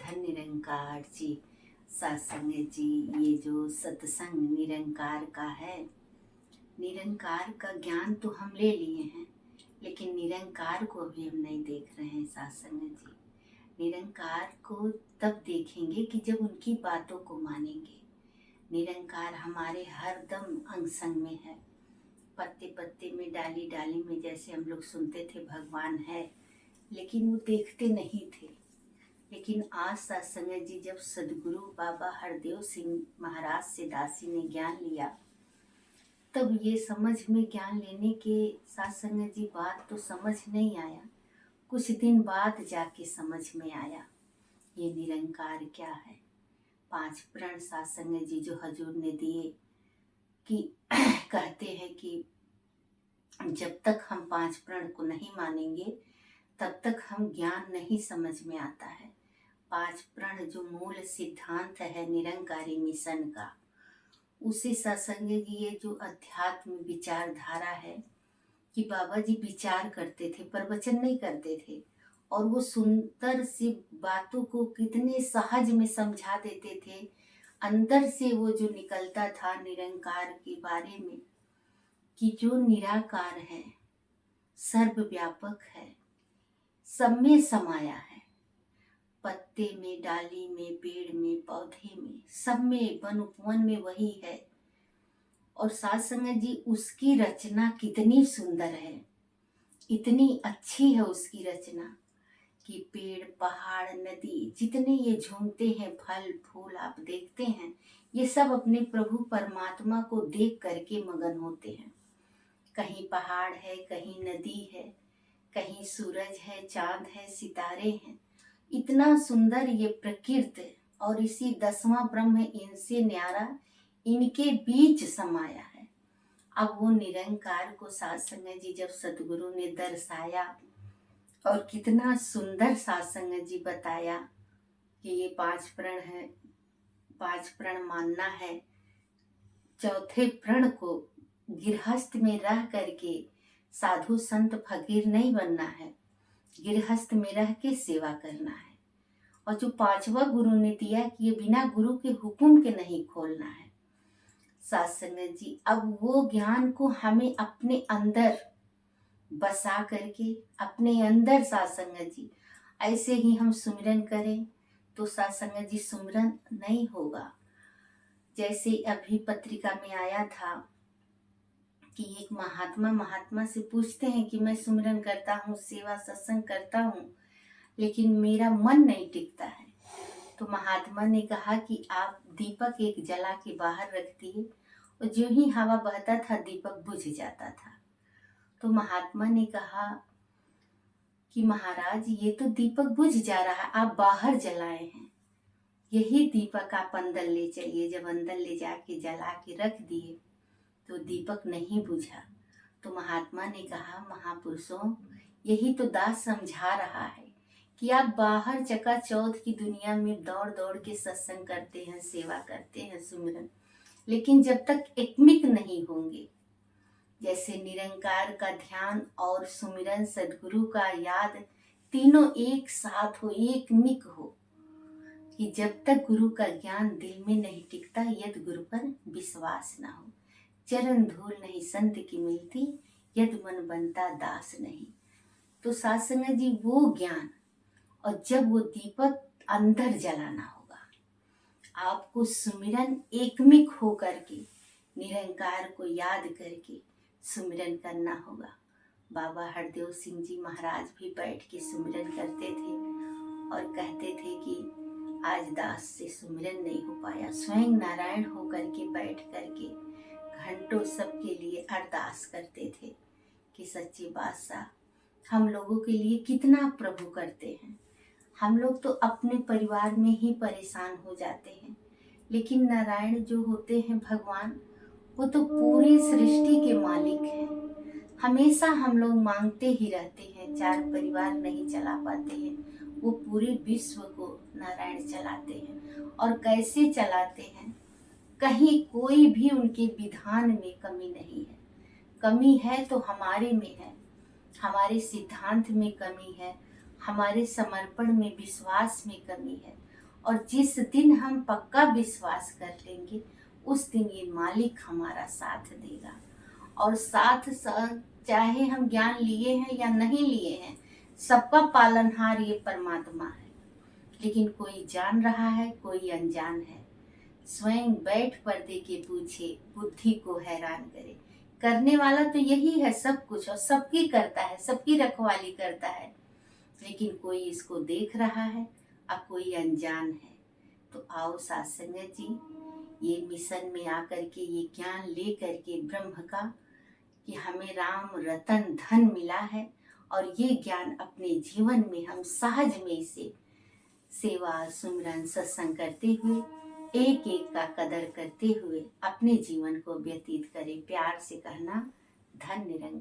धन निरंकार जी। सत्संग जी, ये जो सत्संग निरंकार का है, निरंकार का ज्ञान तो हम ले लिए हैं, लेकिन निरंकार को अभी हम नहीं देख रहे हैं। सत्संग जी, निरंकार को तब देखेंगे कि जब उनकी बातों को मानेंगे। निरंकार हमारे हर दम अंग संग में है, पत्ते पत्ते में, डाली डाली में। जैसे हम लोग सुनते थे भगवान है, लेकिन वो देखते नहीं थे। लेकिन आज सत्संग जी, जब सदगुरु बाबा हरदेव सिंह महाराज से दासी ने ज्ञान लिया, तब ये समझ में, ज्ञान लेने के सत्संग जी बात तो समझ नहीं आया, कुछ दिन बाद जाके समझ में आया ये निरंकार क्या है। 5 प्रण सत्संग जी जो हजूर ने दिए कि कहते हैं कि जब तक हम 5 प्रण को नहीं मानेंगे तब तक हम ज्ञान नहीं समझ में आता है। 5 प्रण जो मूल सिद्धांत है निरंकारी मिशन का, उसी सत्संग की ये जो अध्यात्म विचारधारा है कि बाबा जी विचार करते थे, प्रवचन नहीं करते थे, और वो सुंदर सी बातों को कितने सहज में समझा देते थे। अंदर से वो जो निकलता था निरंकार के बारे में कि जो निराकार है, सर्वव्यापक है, सब में समाया है, पत्ते में, डाली में, पेड़ में, पौधे में, सब में, वन उपवन में वही है। और सत्संग जी, उसकी रचना कितनी सुंदर है, इतनी अच्छी है उसकी रचना कि पेड़, पहाड़, नदी, जितने ये झूमते हैं, फल फूल आप देखते हैं, ये सब अपने प्रभु परमात्मा को देख करके मगन होते हैं। कहीं पहाड़ है, कहीं नदी है, कहीं सूरज है, चांद है, सितारे हैं, इतना सुंदर ये प्रकृति। और इसी 10वां ब्रह्म इनसे न्यारा, इनके बीच समाया है। अब वो निरंकार को सत्संग जी जब सतगुरु ने दर्शाया, और कितना सुंदर सत्संग जी बताया कि ये 5 प्रण है, 5 प्रण मानना है। चौथे प्रण को गृहस्थ में रह करके साधु संत फकीर नहीं बनना है, गृहस्थ में रह के सेवा करना है। और जो 5वां गुरु ने दिया कि ये बिना गुरु के हुक्म के नहीं खोलना है। सत्संग जी, अब वो ज्ञान को हमें अपने अंदर बसा करके, अपने अंदर सत्संग जी, ऐसे ही हम सुमिरन करें तो सत्संग जी सुमिरन नहीं होगा। जैसे अभी पत्रिका में आया था कि एक महात्मा से पूछते हैं कि मैं सुमिरन करता हूँ, सेवा सत्संग करता हूँ, लेकिन मेरा मन नहीं टिकता है। तो महात्मा ने कहा कि आप दीपक एक जला के बाहर रख दिए, और जो ही हवा बहता था दीपक बुझ जाता था। तो महात्मा ने कहा कि महाराज, ये तो दीपक बुझ जा रहा है, आप बाहर जलाए हैं, यही दीपक आप अंदर ले चलिए। जब अंदर ले जाके जला के रख दिए तो दीपक नहीं बुझा। तो महात्मा ने कहा, महापुरुषों, यही तो दास समझा रहा है कि आप बाहर चकाचौंध की दुनिया में दौड़ दौड़ के सत्संग करते हैं, सेवा करते हैं, सुमिरन, लेकिन जब तक एकमिक नहीं होंगे, जैसे निरंकार का ध्यान और सुमिरन, सदगुरु का याद, तीनों एक साथ हो, एक मिक हो, कि जब तक गुरु का ज्ञान दिल में नहीं टिकता, यदि गुरु पर विश्वास ना हो, चरण धूल नहीं संत की मिलती, यदि मन बनता दास नहीं। तो सत्संग जी, वो ज्ञान, और जब वो दीपक अंदर जलाना होगा, आपको सुमिरन एकमिक हो करके, निरंकार को याद करके सुमिरन करना होगा। बाबा हरदेव सिंह जी महाराज भी बैठ के सुमिरन करते थे और कहते थे कि आज दास से सुमिरन नहीं हो पाया। स्वयं नारायण हो करके बैठ करके घंटों सबके लिए अरदास करते थे कि सच्चे बादशाह हम लोगों के लिए कितना प्रभु करते हैं। हम लोग तो अपने परिवार में ही परेशान हो जाते हैं, लेकिन नारायण जो होते हैं भगवान, वो तो पूरी सृष्टि के मालिक हैं। हमेशा हम लोग मांगते ही रहते हैं, 4 परिवार नहीं चला पाते हैं, वो पूरे विश्व को नारायण चलाते हैं। और कैसे चलाते हैं, कहीं कोई भी उनके विधान में कमी नहीं है। कमी है तो हमारे में है, हमारे सिद्धांत में कमी है, हमारे समर्पण में, विश्वास में कमी है, और जिस दिन हम पक्का विश्वास कर लेंगे उस दिन ये मालिक हमारा साथ देगा। और साथ साथ चाहे हम ज्ञान लिए हैं या नहीं लिए हैं, सबका पालनहार ये परमात्मा है। लेकिन कोई जान रहा है, कोई अनजान है। स्वयं बैठ पर्दे के पूछे, बुद्धि को हैरान करे। करने वाला तो यही है सब कुछ, और सबकी करता है, सबकी रखवाली करता है। लेकिन कोई इसको देख रहा है और कोई अनजान है। तो आओ साथ संगत जी, ये मिशन में आकर के ये ज्ञान ले करके ब्रह्म का कि हमें राम रतन धन मिला है, और ये ज्ञान अपने जीवन में हम सहज में इसे सेवा सुमिरन सत्संग करते हुए, एक एक का कदर करते हुए अपने जीवन को व्यतीत करें। प्यार से कहना, धन निरंकार।